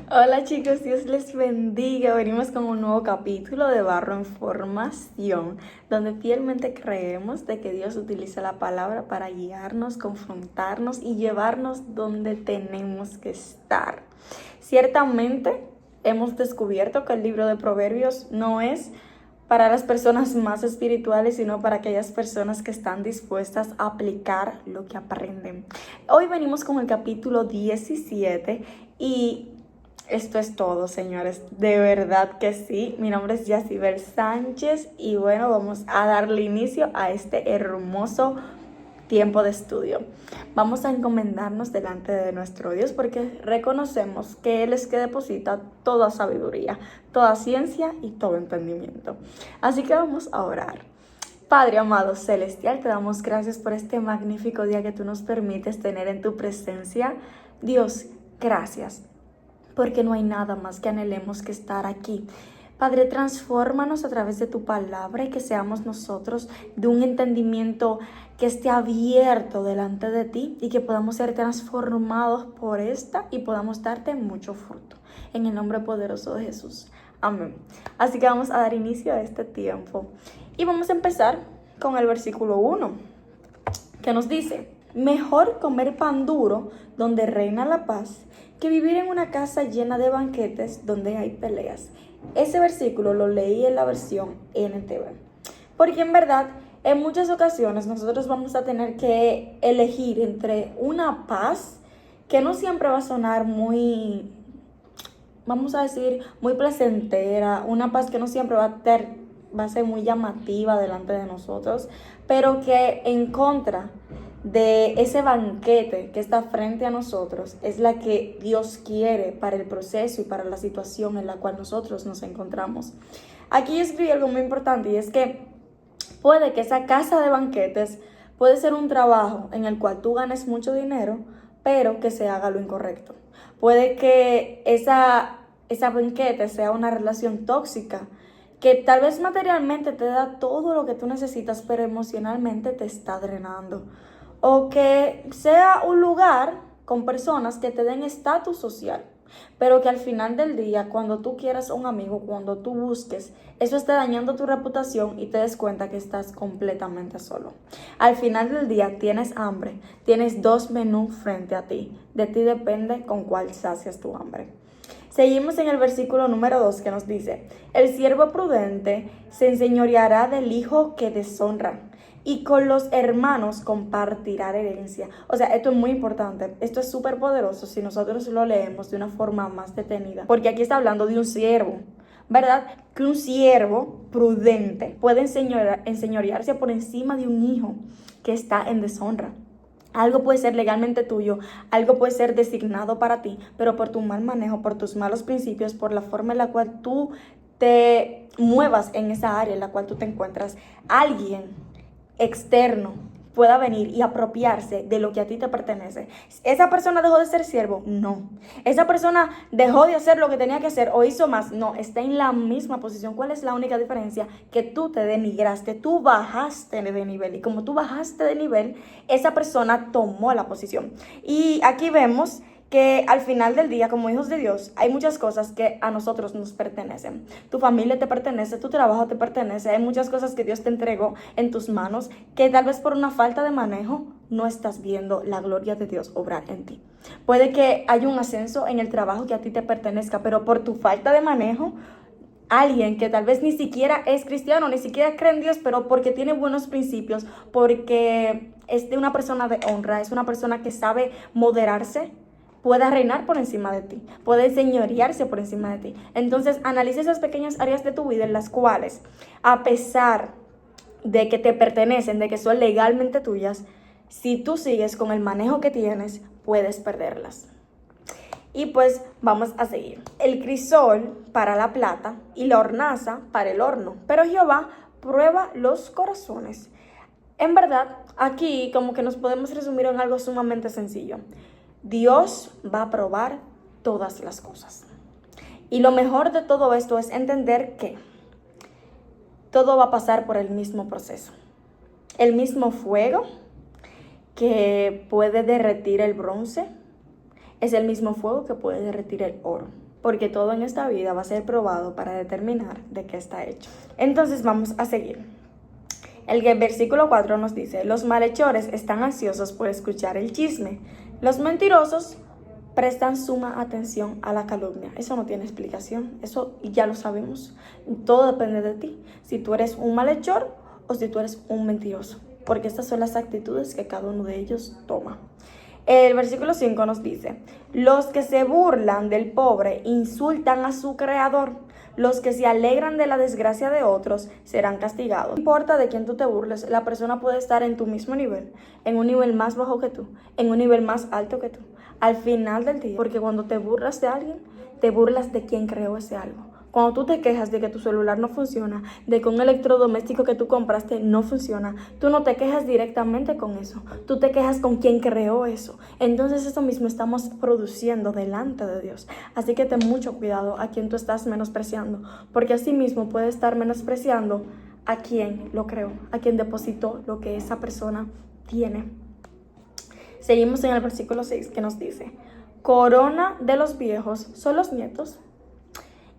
Hola chicos, Dios les bendiga. Venimos con un nuevo capítulo de Barro en Formación, donde fielmente creemos de que Dios utiliza la palabra para guiarnos, confrontarnos y llevarnos donde tenemos que estar. Ciertamente hemos descubierto que el libro de Proverbios no es para las personas más espirituales, sino para aquellas personas que están dispuestas a aplicar lo que aprenden. Hoy venimos con el capítulo 17 y esto es todo, señores. De verdad que sí. Mi nombre es Yacibel Sánchez y bueno, vamos a darle inicio a este hermoso tiempo de estudio. Vamos a encomendarnos delante de nuestro Dios porque reconocemos que Él es que deposita toda sabiduría, toda ciencia y todo entendimiento. Así que vamos a orar. Padre amado celestial, te damos gracias por este magnífico día que tú nos permites tener en tu presencia. Dios, gracias, porque no hay nada más que anhelemos que estar aquí. Padre, transfórmanos a través de tu palabra y que seamos nosotros de un entendimiento que esté abierto delante de ti y que podamos ser transformados por esta y podamos darte mucho fruto. En el nombre poderoso de Jesús. Amén. Así que vamos a dar inicio a este tiempo. Y vamos a empezar con el versículo 1, que nos dice: mejor comer pan duro donde reina la paz que vivir en una casa llena de banquetes donde hay peleas. Ese versículo lo leí en la versión NTV, porque en verdad en muchas ocasiones nosotros vamos a tener que elegir entre una paz que no siempre va a sonar muy, vamos a decir, muy placentera, una paz que no siempre va a ser muy llamativa delante de nosotros, pero que en contra de ese banquete que está frente a nosotros es la que Dios quiere para el proceso y para la situación en la cual nosotros nos encontramos. Aquí yo escribí algo muy importante y es que puede que esa casa de banquetes puede ser un trabajo en el cual tú ganes mucho dinero, pero que se haga lo incorrecto. Puede que esa banquete sea una relación tóxica, que tal vez materialmente te da todo lo que tú necesitas, pero emocionalmente te está drenando. O que sea un lugar con personas que te den estatus social, pero que al final del día, cuando tú quieras un amigo, cuando tú busques, eso está dañando tu reputación y te des cuenta que estás completamente solo. Al final del día tienes hambre, tienes dos menús frente a ti. De ti depende con cuál sacias tu hambre. Seguimos en el versículo número 2 que nos dice: el siervo prudente se enseñoreará del hijo que deshonra y con los hermanos compartirá la herencia. O sea, esto es muy importante, esto es súper poderoso si nosotros lo leemos de una forma más detenida, porque aquí está hablando de un siervo, ¿verdad? Que un siervo prudente puede enseñorearse por encima de un hijo que está en deshonra. Algo puede ser legalmente tuyo, algo puede ser designado para ti, pero por tu mal manejo, por tus malos principios, por la forma en la cual tú te muevas en esa área en la cual tú te encuentras, alguien externo pueda venir y apropiarse de lo que a ti te pertenece. ¿Esa persona dejó de ser siervo? No. ¿Esa persona dejó de hacer lo que tenía que hacer o hizo más? No, está en la misma posición. ¿Cuál es la única diferencia? Que tú te denigraste, tú bajaste de nivel, y como tú bajaste de nivel, esa persona tomó la posición. Y aquí vemos que al final del día, como hijos de Dios, hay muchas cosas que a nosotros nos pertenecen. Tu familia te pertenece, tu trabajo te pertenece, hay muchas cosas que Dios te entregó en tus manos que tal vez por una falta de manejo no estás viendo la gloria de Dios obrar en ti. Puede que haya un ascenso en el trabajo que a ti te pertenezca, pero por tu falta de manejo, alguien que tal vez ni siquiera es cristiano, ni siquiera cree en Dios, pero porque tiene buenos principios, porque es de una persona de honra, es una persona que sabe moderarse, pueda reinar por encima de ti, puede señorearse por encima de ti. Entonces, analiza esas pequeñas áreas de tu vida en las cuales, a pesar de que te pertenecen, de que son legalmente tuyas, si tú sigues con el manejo que tienes, puedes perderlas. Y pues vamos a seguir. El crisol para la plata y la hornaza para el horno, pero Jehová prueba los corazones. En verdad, aquí como que nos podemos resumir en algo sumamente sencillo. Dios va a probar todas las cosas. Y lo mejor de todo esto es entender que todo va a pasar por el mismo proceso. El mismo fuego que puede derretir el bronce, Es el mismo fuego que puede derretir el oro, porque todo en esta vida va a ser probado para determinar de qué está hecho. Entonces vamos a seguir. El versículo 4 nos dice: los malhechores están ansiosos por escuchar el chisme. Los mentirosos prestan suma atención a la calumnia. Eso no tiene explicación, eso ya lo sabemos. Todo depende de ti, si tú eres un malhechor o si tú eres un mentiroso, porque estas son las actitudes que cada uno de ellos toma. El versículo 5 nos dice: los que se burlan del pobre insultan a su creador. Los que se alegran de la desgracia de otros serán castigados. No importa de quién tú te burles, la persona puede estar en tu mismo nivel, en un nivel más bajo que tú, en un nivel más alto que tú. Al final del día, porque cuando te burlas de alguien, te burlas de quien creó ese algo. Cuando tú te quejas de que tu celular no funciona, de que un electrodoméstico que tú compraste no funciona, tú no te quejas directamente con eso, tú te quejas con quien creó eso. Entonces eso mismo estamos produciendo delante de Dios. Así que ten mucho cuidado a quien tú estás menospreciando, porque así mismo puede estar menospreciando a quien lo creó, a quien depositó lo que esa persona tiene. Seguimos en el versículo 6 que nos dice: corona de los viejos son los nietos,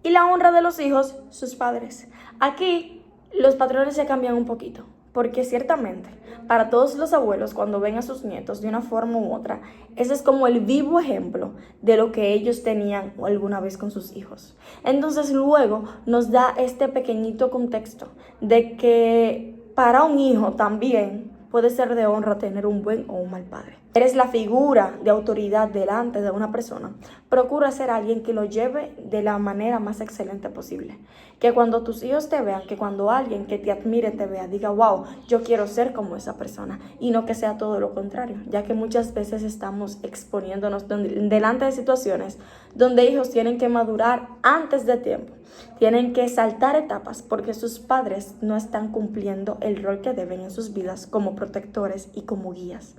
y la honra de los hijos, sus padres. Aquí los patrones se cambian un poquito, porque ciertamente para todos los abuelos, cuando ven a sus nietos de una forma u otra, ese es como el vivo ejemplo de lo que ellos tenían alguna vez con sus hijos. Entonces luego nos da este pequeñito contexto de que para un hijo también puede ser de honra tener un buen o un mal padre. Eres la figura de autoridad delante de una persona. Procura ser alguien que lo lleve de la manera más excelente posible. Que cuando tus hijos te vean, que cuando alguien que te admire te vea, diga: wow, yo quiero ser como esa persona. Y no que sea todo lo contrario, ya que muchas veces estamos exponiéndonos delante de situaciones donde hijos tienen que madurar antes de tiempo. Tienen que saltar etapas porque sus padres no están cumpliendo el rol que deben en sus vidas como protectores y como guías.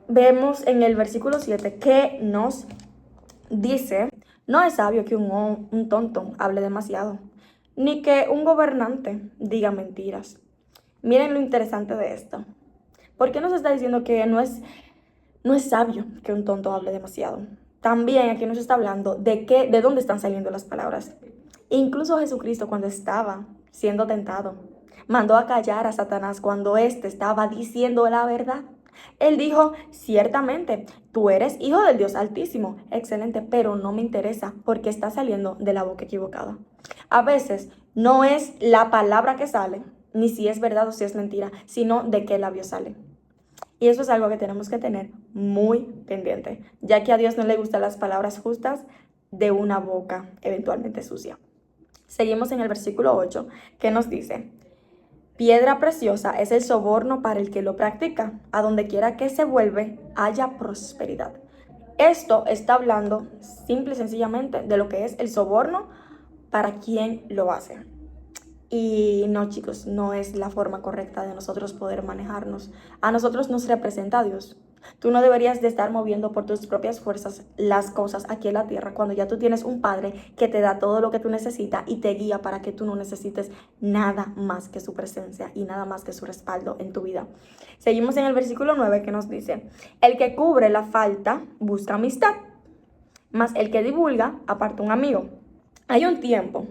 Vemos en el versículo 7 que nos dice: no es sabio que un tonto hable demasiado, ni que un gobernante diga mentiras. Miren lo interesante de esto. ¿Por qué nos está diciendo que no es sabio que un tonto hable demasiado? También aquí nos está hablando de dónde están saliendo las palabras. Incluso Jesucristo, cuando estaba siendo tentado, mandó a callar a Satanás cuando éste estaba diciendo la verdad. Él dijo: ciertamente, tú eres hijo del Dios Altísimo, excelente, pero no me interesa porque está saliendo de la boca equivocada. A veces no es la palabra que sale, ni si es verdad o si es mentira, sino de qué labio sale. Y eso es algo que tenemos que tener muy pendiente, ya que a Dios no le gustan las palabras justas de una boca eventualmente sucia. Seguimos en el versículo 8, que nos dice: piedra preciosa es el soborno para el que lo practica. A donde quiera que se vuelve, haya prosperidad. Esto está hablando simple y sencillamente de lo que es el soborno para quien lo hace. Y no, chicos, no es la forma correcta de nosotros poder manejarnos. A nosotros nos representa Dios. Tú no deberías de estar moviendo por tus propias fuerzas las cosas aquí en la tierra cuando ya tú tienes un Padre que te da todo lo que tú necesitas y te guía para que tú no necesites nada más que su presencia y nada más que su respaldo en tu vida. Seguimos en el versículo 9 que nos dice: el que cubre la falta busca amistad, mas el que divulga aparta un amigo. Hay un tiempo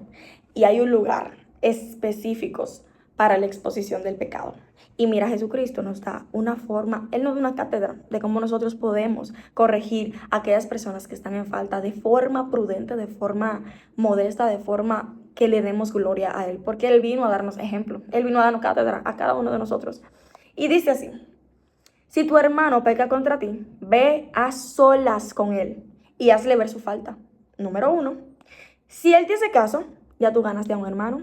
y hay un lugar específicos para la exposición del pecado. Y mira, Jesucristo nos da una forma, Él nos da una cátedra de cómo nosotros podemos corregir a aquellas personas que están en falta de forma prudente, de forma modesta, de forma que le demos gloria a Él. Porque Él vino a darnos ejemplo, Él vino a darnos cátedra a cada uno de nosotros. Y dice así: si tu hermano peca contra ti, ve a solas con él y hazle ver su falta. Número 1, si él te hace caso, ya tú ganaste a un hermano.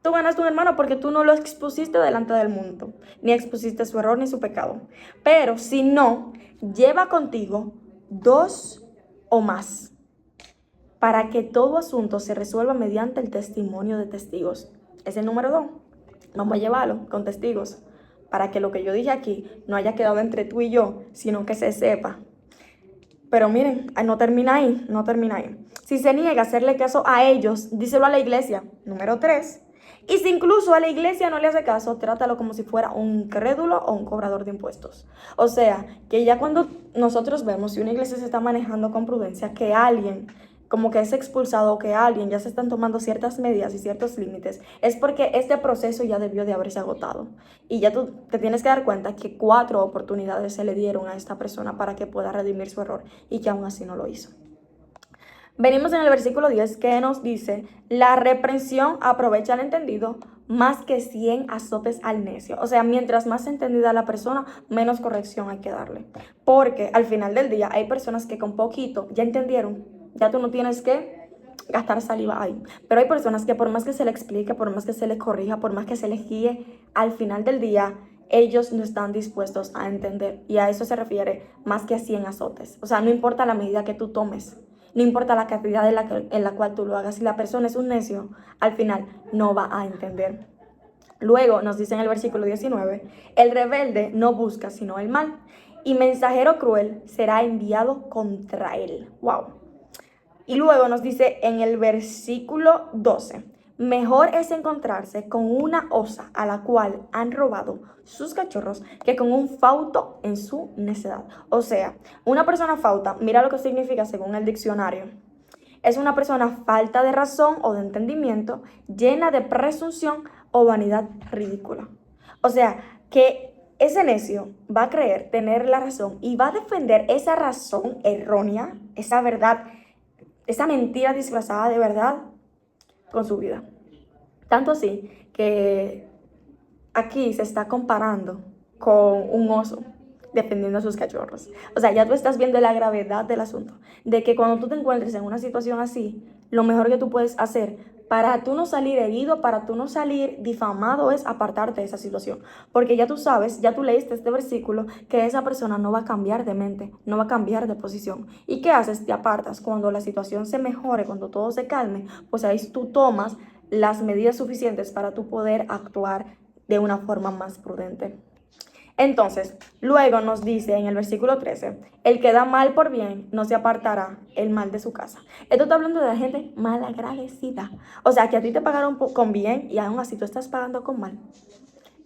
Tú ganaste un hermano porque tú no lo expusiste delante del mundo, ni expusiste su error ni su pecado. Pero si no, lleva contigo 2 o más, para que todo asunto se resuelva mediante el testimonio de testigos. Es el número 2. Vamos a llevarlo con testigos, para que lo que yo dije aquí no haya quedado entre tú y yo, sino que se sepa. Pero miren, no termina ahí, no termina ahí. Si se niega a hacerle caso a ellos, díselo a la iglesia. Número 3. Y si incluso a la iglesia no le hace caso, trátalo como si fuera un incrédulo o un cobrador de impuestos. O sea, que ya cuando nosotros vemos si una iglesia se está manejando con prudencia, que alguien como que es expulsado o que alguien ya se están tomando ciertas medidas y ciertos límites, es porque este proceso ya debió de haberse agotado. Y ya tú te tienes que dar cuenta que 4 oportunidades se le dieron a esta persona para que pueda redimir su error y que aún así no lo hizo. Venimos en el versículo 10 que nos dice, la reprensión aprovecha al entendido más que 100 azotes al necio. O sea, mientras más entendida la persona, menos corrección hay que darle. Porque al final del día hay personas que con poquito ya entendieron, ya tú no tienes que gastar saliva ahí. Pero hay personas que por más que se le explique, por más que se les corrija, por más que se les guíe, al final del día ellos no están dispuestos a entender. Y a eso se refiere más que a 100 azotes. O sea, no importa la medida que tú tomes. No importa la cantidad en la cual tú lo hagas. Si la persona es un necio, al final no va a entender. Luego nos dice en el versículo 19, el rebelde no busca sino el mal, y mensajero cruel será enviado contra él. Wow. Y luego nos dice en el versículo 12, mejor es encontrarse con una osa a la cual han robado sus cachorros que con un fauto en su necedad. O sea, una persona fauta, mira lo que significa según el diccionario. Es una persona falta de razón o de entendimiento, llena de presunción o vanidad ridícula. O sea, que ese necio va a creer tener la razón y va a defender esa razón errónea, esa verdad, esa mentira disfrazada de verdad con su vida. Tanto así que aquí se está comparando con un oso defendiendo a sus cachorros. O sea, ya tú estás viendo la gravedad del asunto, de que cuando tú te encuentres en una situación así, lo mejor que tú puedes hacer para tú no salir herido, para tú no salir difamado, es apartarte de esa situación. Porque ya tú sabes, ya tú leíste este versículo, que esa persona no va a cambiar de mente, no va a cambiar de posición. ¿Y qué haces? Te apartas. Cuando la situación se mejore, cuando todo se calme, pues ahí tú tomas las medidas suficientes para tú poder actuar de una forma más prudente. Entonces, luego nos dice en el versículo 13, el que da mal por bien no se apartará el mal de su casa. Esto está hablando de la gente malagradecida. O sea, que a ti te pagaron con bien y aún así tú estás pagando con mal.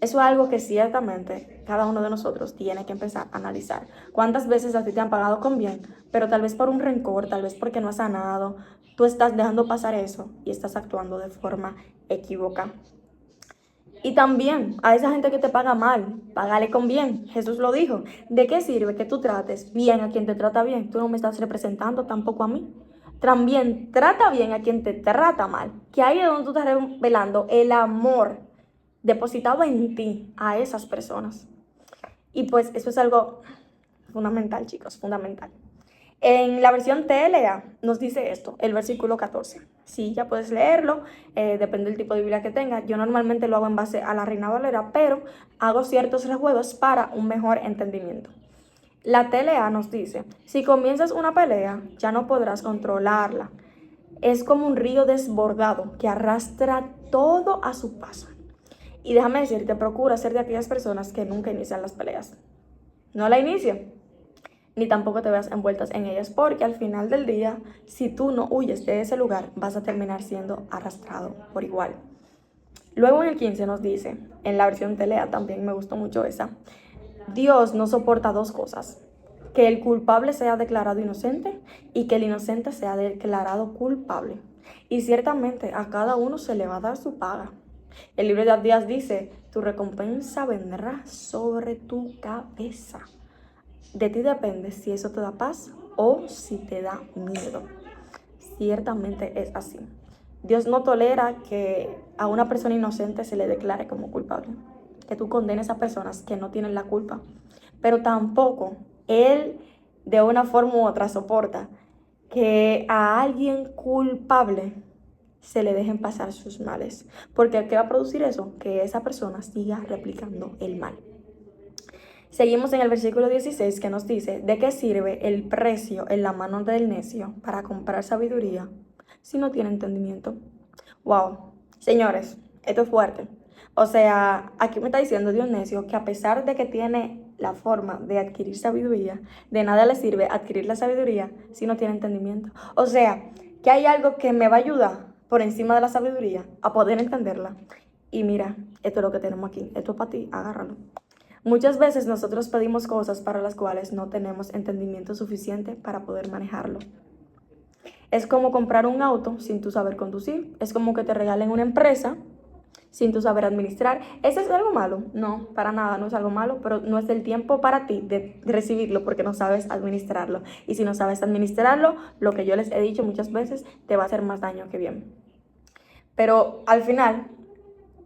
Eso es algo que ciertamente cada uno de nosotros tiene que empezar a analizar. ¿Cuántas veces a ti te han pagado con bien, pero tal vez por un rencor, tal vez porque no has sanado, tú estás dejando pasar eso y estás actuando de forma equivocada? Y también a esa gente que te paga mal, págale con bien. Jesús lo dijo. ¿De qué sirve que tú trates bien a quien te trata bien? Tú no me estás representando tampoco a mí. También trata bien a quien te trata mal. Que ahí es donde tú estás revelando el amor depositado en ti a esas personas. Y pues eso es algo fundamental, chicos, fundamental. En la versión TLA nos dice esto, el versículo 14. Sí, ya puedes leerlo, depende del tipo de Biblia que tengas. Yo normalmente lo hago en base a la Reina Valera, pero hago ciertos rejuegos para un mejor entendimiento. La TLA nos dice, si comienzas una pelea, ya no podrás controlarla. Es como un río desbordado que arrastra todo a su paso. Y déjame decirte, procura ser de aquellas personas que nunca inician las peleas. No la inician, ni tampoco te veas envueltas en ellas, porque al final del día, si tú no huyes de ese lugar, vas a terminar siendo arrastrado por igual. Luego en el 15 nos dice, en la versión Telea también me gustó mucho esa, Dios no soporta dos cosas, que el culpable sea declarado inocente y que el inocente sea declarado culpable. Y ciertamente a cada uno se le va a dar su paga. El libro de Abdías dice, tu recompensa vendrá sobre tu cabeza. De ti depende si eso te da paz o si te da miedo. Ciertamente es así. Dios no tolera que a una persona inocente se le declare como culpable, que tú condenes a personas que no tienen la culpa, pero tampoco Él de una forma u otra soporta que a alguien culpable se le dejen pasar sus males, porque ¿qué va a producir eso? Que esa persona siga replicando el mal. Seguimos en el versículo 16 que nos dice, ¿de qué sirve el precio en la mano del necio para comprar sabiduría si no tiene entendimiento? Wow, señores, esto es fuerte. O sea, aquí me está diciendo de un necio que a pesar de que tiene la forma de adquirir sabiduría, de nada le sirve adquirir la sabiduría si no tiene entendimiento. O sea, que hay algo que me va a ayudar por encima de la sabiduría a poder entenderla. y mira, esto es lo que tenemos aquí, esto es para ti, agárralo. Muchas veces nosotros pedimos cosas para las cuales no tenemos entendimiento suficiente para poder manejarlo. Es como comprar un auto sin tú saber conducir. Es como que te regalen una empresa sin tú saber administrar. ¿Eso es algo malo? No, para nada, no es algo malo, pero no es el tiempo para ti de recibirlo porque no sabes administrarlo. Y si no sabes administrarlo, lo que yo les he dicho muchas veces, te va a hacer más daño que bien. Pero al final,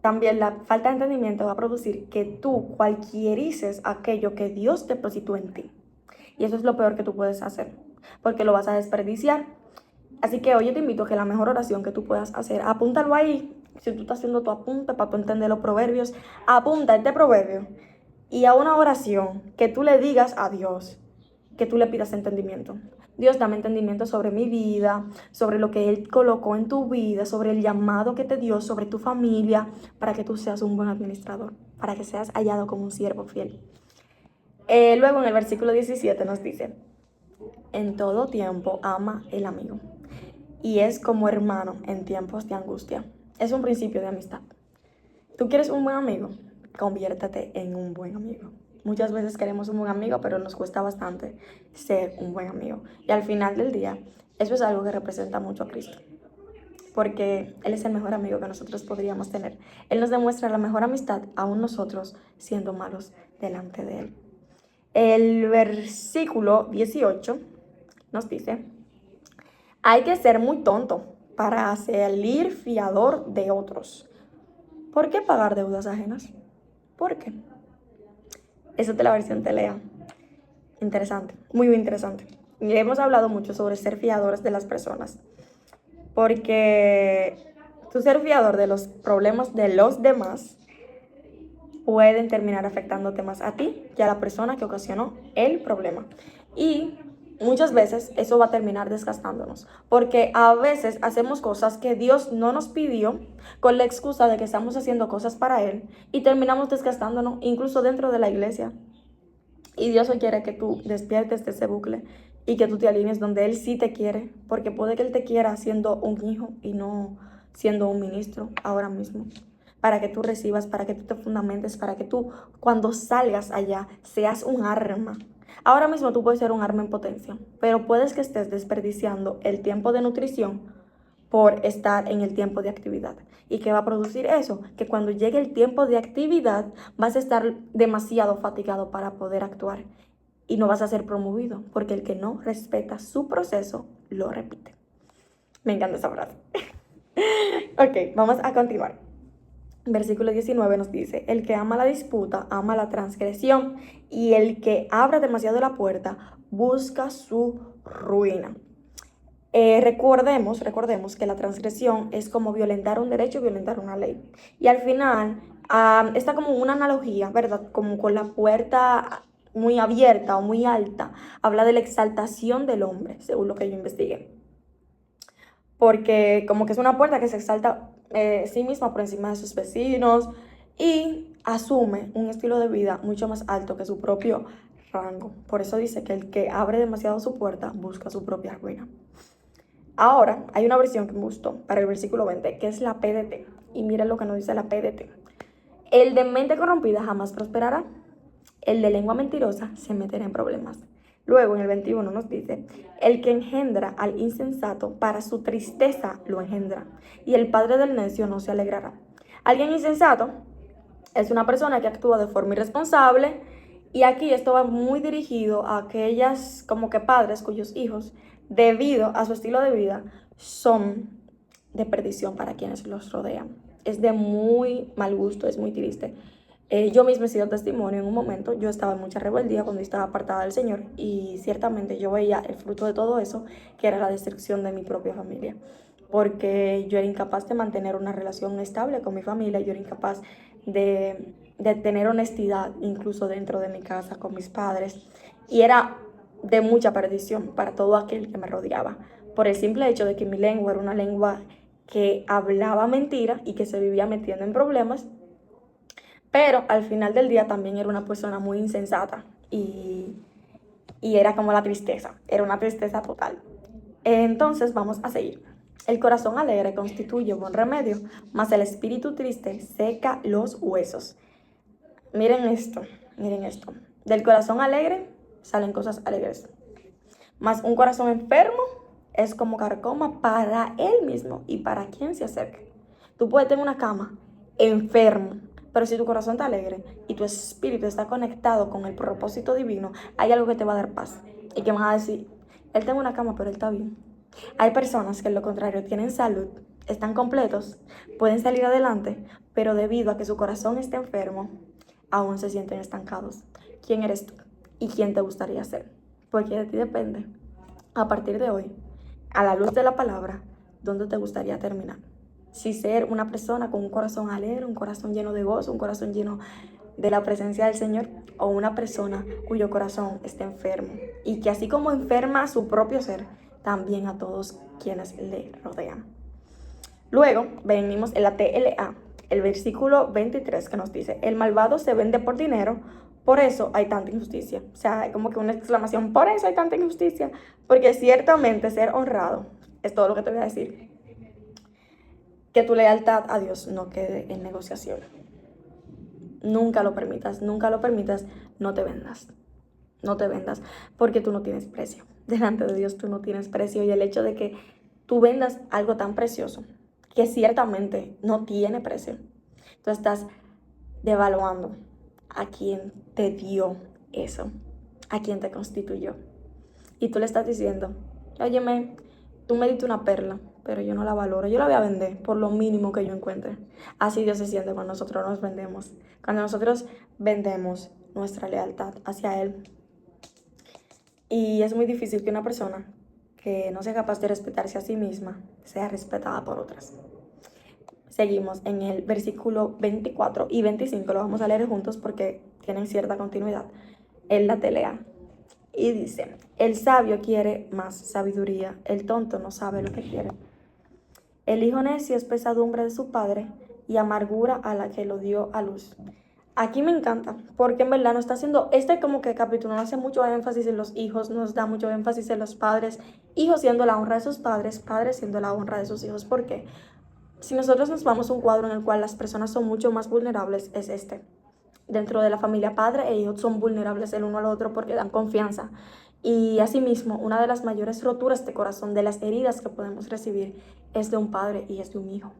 también la falta de entendimiento va a producir que tú cualquierices aquello que Dios depositó en ti. Y eso es lo peor que tú puedes hacer, porque lo vas a desperdiciar. Así que hoy yo te invito a que la mejor oración que tú puedas hacer, apúntalo ahí. Si tú estás haciendo tu apunte para tú entender los proverbios, apunta este proverbio y a una oración que tú le digas a Dios, que tú le pidas entendimiento. Dios, dame entendimiento sobre mi vida, sobre lo que Él colocó en tu vida, sobre el llamado que te dio, sobre tu familia, para que tú seas un buen administrador, para que seas hallado como un siervo fiel. Luego en el versículo 17 nos dice, en todo tiempo ama el amigo y es como hermano en tiempos de angustia. Es un principio de amistad. ¿Tú quieres un buen amigo? Conviértate en un buen amigo. Muchas veces queremos un buen amigo, pero nos cuesta bastante ser un buen amigo. Y al final del día, eso es algo que representa mucho a Cristo, porque Él es el mejor amigo que nosotros podríamos tener. Él nos demuestra la mejor amistad, aún nosotros siendo malos delante de Él. El versículo 18 nos dice, hay que ser muy tonto para salir fiador de otros. ¿Por qué pagar deudas ajenas? ¿Por qué? Esa es de la versión Telea. Interesante, muy interesante. Y hemos hablado mucho sobre ser fiadores de las personas, porque tú ser fiador de los problemas de los demás pueden terminar afectándote más a ti que a la persona que ocasionó el problema. Y muchas veces eso va a terminar desgastándonos, porque a veces hacemos cosas que Dios no nos pidió con la excusa de que estamos haciendo cosas para Él y terminamos desgastándonos incluso dentro de la iglesia. Y Dios hoy quiere que tú despiertes de ese bucle y que tú te alinees donde Él sí te quiere, porque puede que Él te quiera siendo un hijo y no siendo un ministro ahora mismo, para que tú recibas, para que tú te fundamentes, para que tú cuando salgas allá seas un arma. Ahora mismo tú puedes ser un arma en potencia, pero puedes que estés desperdiciando el tiempo de nutrición por estar en el tiempo de actividad. ¿Y qué va a producir eso? Que cuando llegue el tiempo de actividad vas a estar demasiado fatigado para poder actuar y no vas a ser promovido, porque el que no respeta su proceso lo repite. Me encanta esa frase. Ok, vamos a continuar. Versículo 19 nos dice, el que ama la disputa, ama la transgresión, y el que abre demasiado la puerta, busca su ruina. Recordemos que la transgresión es como violentar un derecho, violentar una ley. Y al final, está como una analogía, ¿verdad? Como con la puerta muy abierta o muy alta, habla de la exaltación del hombre, según lo que yo investigué. Porque como que es una puerta que se exalta sí misma por encima de sus vecinos y asume un estilo de vida mucho más alto que su propio rango. Por eso dice que el que abre demasiado su puerta busca su propia ruina. Ahora hay una versión que me gustó para el versículo 20, que es la PDT. Y miren lo que nos dice la PDT. El de mente corrompida jamás prosperará. El de lengua mentirosa se meterá en problemas. Luego en el 21 nos dice, el que engendra al insensato para su tristeza lo engendra, y el padre del necio no se alegrará. Alguien insensato es una persona que actúa de forma irresponsable, y aquí esto va muy dirigido a aquellas como que padres cuyos hijos, debido a su estilo de vida, son de perdición para quienes los rodean. Es de muy mal gusto, es muy triste. Yo misma he sido testimonio en un momento. Yo estaba en mucha rebeldía cuando estaba apartada del Señor y ciertamente yo veía el fruto de todo eso, que era la destrucción de mi propia familia, porque yo era incapaz de mantener una relación estable con mi familia, yo era incapaz de tener honestidad incluso dentro de mi casa con mis padres, y era de mucha perdición para todo aquel que me rodeaba, por el simple hecho de que mi lengua era una lengua que hablaba mentira y que se vivía metiendo en problemas. Pero al final del día también era una persona muy insensata y era como la tristeza, era una tristeza total. Entonces vamos a seguir. El corazón alegre constituye buen remedio, mas el espíritu triste seca los huesos. Miren esto, miren esto. Del corazón alegre salen cosas alegres. Mas un corazón enfermo es como carcoma para él mismo y para quien se acerque. Tú puedes tener una cama enfermo, pero si tu corazón está alegre y tu espíritu está conectado con el propósito divino, hay algo que te va a dar paz. Y que vas a decir, él tiene una cama, pero él está bien. Hay personas que, en lo contrario, tienen salud, están completos, pueden salir adelante, pero debido a que su corazón está enfermo, aún se sienten estancados. ¿Quién eres tú? ¿Y quién te gustaría ser? Porque de ti depende, a partir de hoy, a la luz de la palabra, dónde te gustaría terminar. Si ser una persona con un corazón alegre, un corazón lleno de gozo, un corazón lleno de la presencia del Señor, o una persona cuyo corazón está enfermo y que así como enferma a su propio ser, también a todos quienes le rodean. Luego venimos en la TLA, el versículo 23 que nos dice, el malvado se vende por dinero, por eso hay tanta injusticia. O sea, hay como que una exclamación, por eso hay tanta injusticia, porque ciertamente ser honrado es todo lo que te voy a decir. Que tu lealtad a Dios no quede en negociación. Nunca lo permitas, no te vendas. No te vendas, porque tú no tienes precio. Delante de Dios tú no tienes precio. Y el hecho de que tú vendas algo tan precioso, que ciertamente no tiene precio, tú estás devaluando a quien te dio eso, a quien te constituyó. Y tú le estás diciendo, óyeme, tú me diste una perla, pero yo no la valoro, yo la voy a vender por lo mínimo que yo encuentre. Así Dios se siente cuando nosotros nos vendemos. Cuando nosotros vendemos nuestra lealtad hacia Él. Y es muy difícil que una persona que no sea capaz de respetarse a sí misma sea respetada por otras. Seguimos en el versículo 24 y 25, lo vamos a leer juntos porque tienen cierta continuidad. Él la telea y dice, el sabio quiere más sabiduría, el tonto no sabe lo que quiere. El hijo necio es pesadumbre de su padre y amargura a la que lo dio a luz. Aquí me encanta, porque en verdad nos está haciendo, como que capítulo nos hace mucho énfasis en los hijos, nos da mucho énfasis en los padres, hijos siendo la honra de sus padres, padres siendo la honra de sus hijos. ¿Por qué? Si nosotros nos vamos a un cuadro en el cual las personas son mucho más vulnerables, es este. Dentro de la familia, padre e hijos son vulnerables el uno al otro porque dan confianza. Y asimismo, una de las mayores roturas de corazón, de las heridas que podemos recibir, es de un padre y es de un hijo.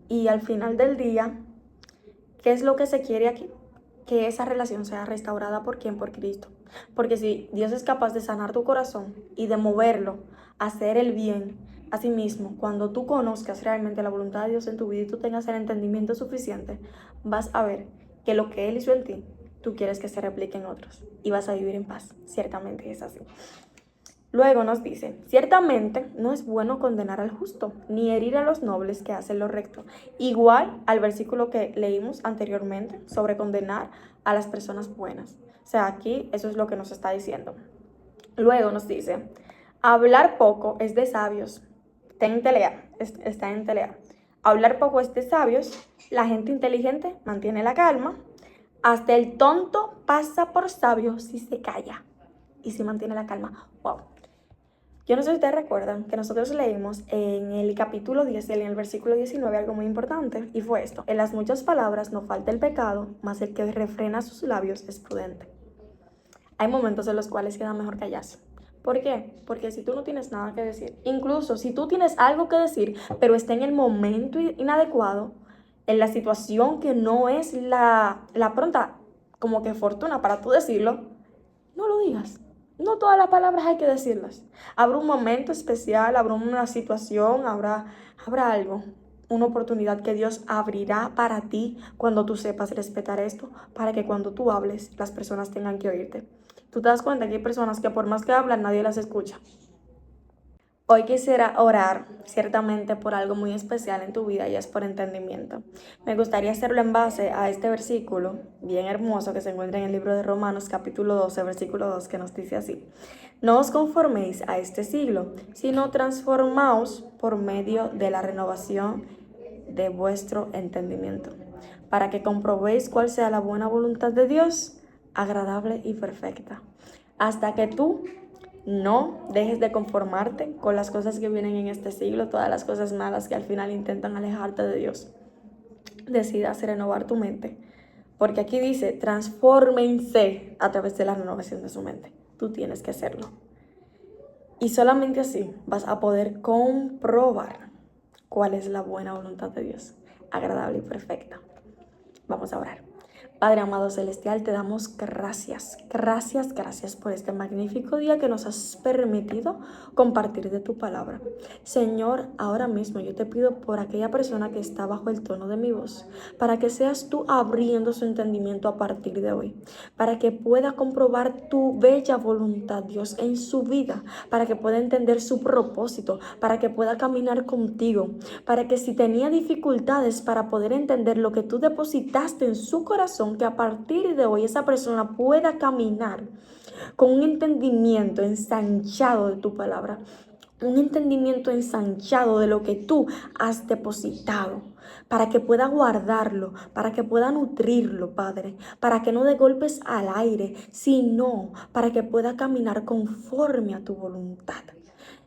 Y al final del día, ¿qué es lo que se quiere aquí? Que esa relación sea restaurada ¿por quién? Por Cristo. Porque si Dios es capaz de sanar tu corazón y de moverlo a hacer el bien, asimismo, cuando tú conozcas realmente la voluntad de Dios en tu vida y tú tengas el entendimiento suficiente, vas a ver que lo que Él hizo en ti, tú quieres que se replique en otros y vas a vivir en paz. Ciertamente es así. Luego nos dice, ciertamente no es bueno condenar al justo, ni herir a los nobles que hacen lo recto. Igual al versículo que leímos anteriormente sobre condenar a las personas buenas. O sea, aquí eso es lo que nos está diciendo. Luego nos dice, hablar poco es de sabios. Está en telea. Hablar poco es de sabios. La gente inteligente mantiene la calma. Hasta el tonto pasa por sabio si se calla y si mantiene la calma. Wow. Yo no sé si ustedes recuerdan que nosotros leímos en el capítulo 10, en el versículo 19, algo muy importante, y fue esto. En las muchas palabras no falta el pecado, mas el que refrena sus labios es prudente. Hay momentos en los cuales queda mejor callarse. ¿Por qué? Porque si tú no tienes nada que decir, incluso si tú tienes algo que decir, pero está en el momento inadecuado, en la situación que no es la pronta, como que fortuna para tú decirlo, no lo digas. No todas las palabras hay que decirlas. Habrá un momento especial, habrá una situación, habrá algo, una oportunidad que Dios abrirá para ti cuando tú sepas respetar esto, para que cuando tú hables, las personas tengan que oírte. Tú te das cuenta que hay personas que por más que hablan, nadie las escucha. Hoy quisiera orar ciertamente por algo muy especial en tu vida y es por entendimiento. Me gustaría hacerlo en base a este versículo bien hermoso que se encuentra en el libro de Romanos capítulo 12, versículo 2, que nos dice así. No os conforméis a este siglo, sino transformaos por medio de la renovación de vuestro entendimiento, para que comprobéis cuál sea la buena voluntad de Dios, agradable y perfecta. Hasta que tú No dejes de conformarte con las cosas que vienen en este siglo, todas las cosas malas que al final intentan alejarte de Dios. Decidas renovar tu mente, porque aquí dice, transfórmense a través de la renovación de su mente. Tú tienes que hacerlo. Y solamente así vas a poder comprobar cuál es la buena voluntad de Dios, agradable y perfecta. Vamos a orar. Padre amado celestial, te damos gracias por este magnífico día que nos has permitido compartir de tu palabra. Señor, ahora mismo yo te pido por aquella persona que está bajo el tono de mi voz, para que seas tú abriendo su entendimiento a partir de hoy, para que pueda comprobar tu bella voluntad, Dios, en su vida, para que pueda entender su propósito, para que pueda caminar contigo, para que si tenía dificultades para poder entender lo que tú depositaste en su corazón, que a partir de hoy esa persona pueda caminar con un entendimiento ensanchado de tu palabra, un entendimiento ensanchado de lo que tú has depositado, para que pueda guardarlo, para que pueda nutrirlo, Padre, para que no dé golpes al aire, sino para que pueda caminar conforme a tu voluntad.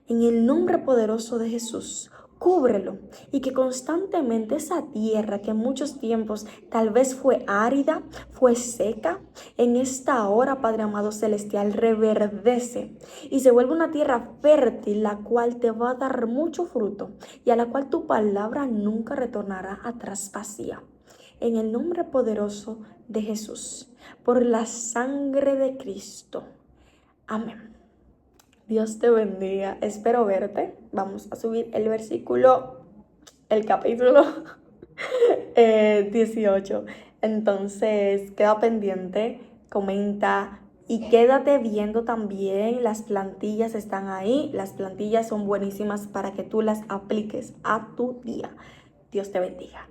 En el nombre poderoso de Jesús, cúbrelo y que constantemente esa tierra que en muchos tiempos tal vez fue árida, fue seca, en esta hora, Padre amado celestial, reverdece y se vuelve una tierra fértil, la cual te va a dar mucho fruto y a la cual tu palabra nunca retornará atrás vacía. En el nombre poderoso de Jesús, por la sangre de Cristo. Amén. Dios te bendiga. Espero verte. Vamos a subir el capítulo 18. Entonces, queda pendiente, comenta y quédate viendo también. Las plantillas están ahí. Las plantillas son buenísimas para que tú las apliques a tu día. Dios te bendiga.